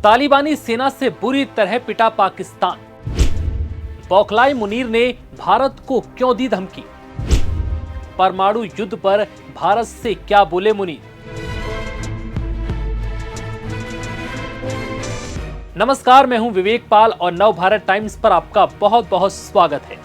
तालिबानी सेना से बुरी तरह पिटा पाकिस्तान। बौखलाए मुनीर ने भारत को क्यों दी धमकी? परमाणु युद्ध पर भारत से क्या बोले मुनीर? नमस्कार, मैं हूं विवेक पाल और नव भारत टाइम्स पर आपका बहुत बहुत स्वागत है।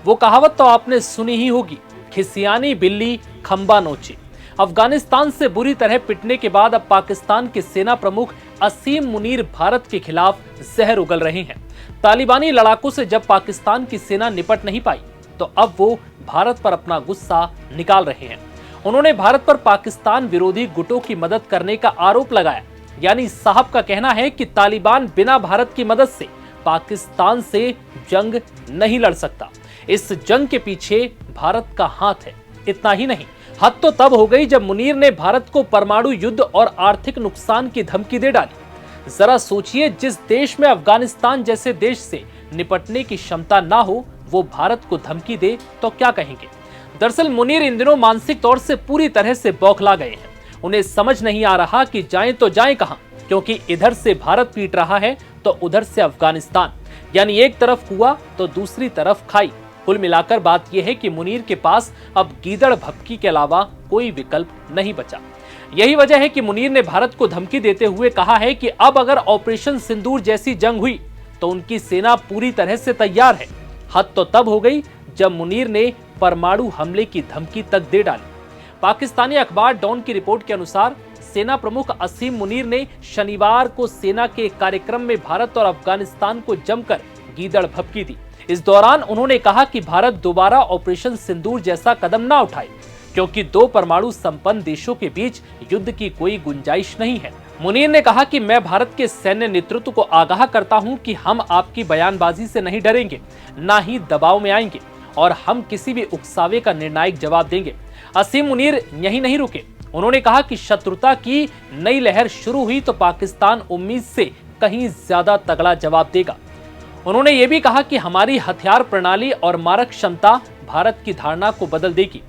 वो कहावत तो आपने सुनी ही होगी, खिसियानी बिल्ली खंबा नोचे। अफगानिस्तान से बुरी तरह पिटने के बाद अब पाकिस्तान के सेना प्रमुख असीम मुनीर भारत के खिलाफ जहर उगल रहे हैं। तालिबानी लड़ाकों से जब पाकिस्तान की सेना निपट नहीं पाई तो अब वो भारत पर अपना गुस्सा निकाल रहे हैं। उन्होंने भारत पर पाकिस्तान विरोधी गुटों की मदद करने का आरोप लगाया। यानी साहब का कहना है कि तालिबान बिना भारत की मदद से पाकिस्तान से जंग नहीं लड़ सकता। इस जंग के पीछे भारत का हाथ है। इतना ही नहीं, हद तो तब हो गई जब मुनीर ने भारत को परमाणु युद्ध और आर्थिक नुकसान की धमकी दे डाली। जरा सोचिए, जिस देश में अफगानिस्तान जैसे देश से निपटने की क्षमता ना हो वो भारत को धमकी दे तो क्या कहेंगे। दरअसल मुनीर इन दिनों मानसिक तौर से पूरी तरह से बौखला गए हैं। उन्हें समझ नहीं आ रहा कि जाएं तो जाएं कहां, क्योंकि इधर से भारत पीट रहा है तो उधर से अफगानिस्तान। यानी एक तरफ कुआं तो दूसरी तरफ खाई। कुल मिलाकर बात यह है कि मुनीर के पास अब गीदड़ भपकी के अलावा कोई विकल्प नहीं बचा। यही वजह है कि मुनीर ने भारत को धमकी देते हुए कहा है कि अब अगर ऑपरेशन सिंदूर जैसी जंग हुई तो उनकी सेना पूरी तरह से तैयार है। हद तो तब हो गई जब मुनीर ने परमाणु हमले की धमकी तक दे डाली। पाकिस्तानी अखबार डॉन की रिपोर्ट के अनुसार सेना प्रमुख असीम मुनीर ने शनिवार को सेना के कार्यक्रम में भारत और अफगानिस्तान को जमकर गीदड़ भपकी दी। इस दौरान उन्होंने कहा कि भारत दोबारा ऑपरेशन सिंदूर जैसा कदम ना उठाए, क्योंकि दो परमाणु संपन्न देशों के बीच युद्ध की कोई गुंजाइश नहीं है। मुनीर ने कहा कि मैं भारत के सैन्य नेतृत्व को आगाह करता हूं कि हम आपकी बयानबाजी से नहीं डरेंगे, ना ही दबाव में आएंगे और हम किसी भी उकसावे का निर्णायक जवाब देंगे। असीम मुनीर यहीं नहीं रुके। उन्होंने कहा कि शत्रुता की नई लहर शुरू हुई तो पाकिस्तान उम्मीद से कहीं ज्यादा तगड़ा जवाब देगा। उन्होंने ये भी कहा कि हमारी हथियार प्रणाली और मारक क्षमता भारत की धारणा को बदल देगी।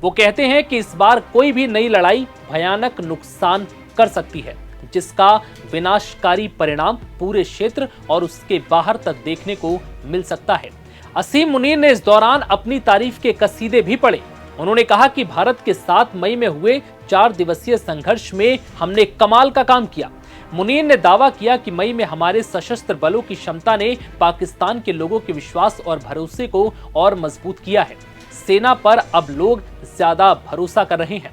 वो कहते हैं कि इस बार कोई भी नई लड़ाई भयानक नुकसान कर सकती है, जिसका विनाशकारी परिणाम पूरे क्षेत्र और उसके बाहर तक देखने को मिल सकता है। असीम मुनीर ने इस दौरान अपनी तारीफ के कसीदे भी पढ़े। उन्होंने कहा कि भारत के 7 मई में हुए 4 दिवसीय संघर्ष में हमने कमाल का काम किया। मुनीर ने दावा किया कि मई में हमारे सशस्त्र बलों की क्षमता ने पाकिस्तान के लोगों के विश्वास और भरोसे को और मजबूत किया है। सेना पर अब लोग ज्यादा भरोसा कर रहे हैं।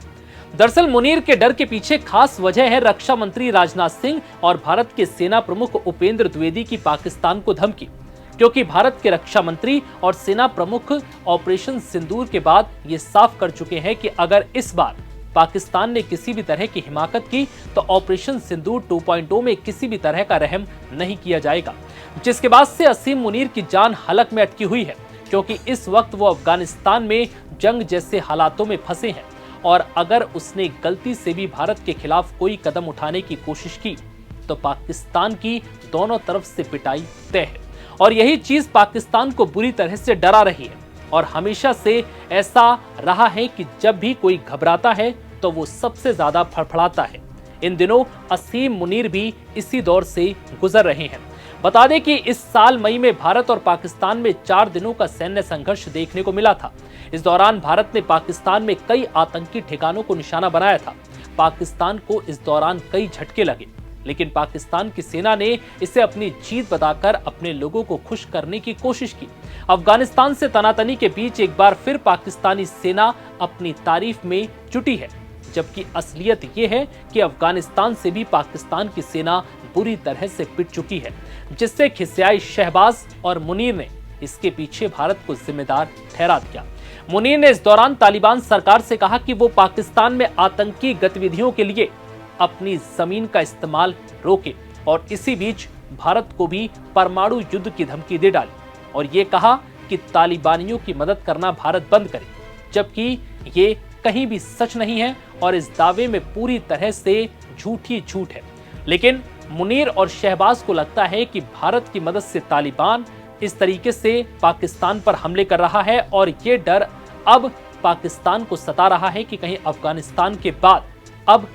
दरअसल मुनीर के डर के पीछे खास वजह है रक्षा मंत्री राजनाथ सिंह और भारत के सेना प्रमुख उपेंद्र द्विवेदी की पाकिस्तान को धमकी, क्योंकि भारत के रक्षा मंत्री और सेना प्रमुख ऑपरेशन सिंदूर के बाद ये साफ कर चुके हैं कि अगर इस बार पाकिस्तान ने किसी भी तरह की हिमाकत की तो ऑपरेशन सिंदूर 2.0 में किसी भी तरह का रहम नहीं किया जाएगा। जिसके बाद से असीम मुनीर की जान हलक में अटकी हुई है, क्योंकि इस वक्त वो अफगानिस्तान में जंग जैसे हालातों में फंसे हैं और अगर उसने गलती से भी भारत के खिलाफ कोई कदम उठाने की कोशिश की तो पाकिस्तान की दोनों तरफ से पिटाई तय है। और यही चीज पाकिस्तान को बुरी तरह से डरा रही है और हमेशा से ऐसा रहा है कि जब भी कोई घबराता है तो वो सबसे ज्यादा फड़फड़ाता है। इन दिनों असीम मुनीर भी इसी दौर से गुजर रहे हैं। बता दें कि इस साल मई में भारत और पाकिस्तान में 4 दिनों का सैन्य संघर्ष देखने को मिला था। इस दौरान भारत ने पाकिस्तान में कई आतंकी ठिकानों को निशाना बनाया था। पाकिस्तान को इस दौरान कई झटके लगे, लेकिन पाकिस्तान की सेना ने इसे अपनी जीत बताकर अपने लोगों को खुश करने की कोशिश की। अफगानिस्तान से तनातनी के बीच एक बार फिर पाकिस्तानी सेना अपनी तारीफ में जुटी है, जबकि असलियत ये है कि अफगानिस्तान से भी पाकिस्तान की सेना बुरी तरह से पिट चुकी है, जिससे खिसियाई शहबाज और मुनीर ने इसके पीछे भारत को जिम्मेदार ठहरा दिया। मुनीर ने इस दौरान तालिबान सरकार से कहा कि वो पाकिस्तान में आतंकी गतिविधियों के लिए अपनी जमीन का इस्तेमाल रोके और इसी बीच भारत को भी परमाणु युद्ध की धमकी दे डाली और ये कहा कि तालिबानियों की मदद करना भारत बंद करे, जबकि ये कहीं भी सच नहीं है और इस दावे में पूरी तरह से झूठ ही झूठ है। लेकिन मुनीर और शहबाज को लगता है कि भारत की मदद से तालिबान इस तरीके से पाकिस्तान पर हमले कर रहा है और ये डर अब पाकिस्तान को सता रहा है कि कहीं अफगानिस्तान के बाद अब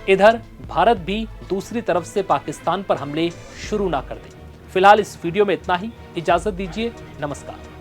इधर भारत भी दूसरी तरफ से पाकिस्तान पर हमले शुरू ना कर दे। फिलहाल इस वीडियो में इतना ही। इजाजत दीजिए, नमस्कार।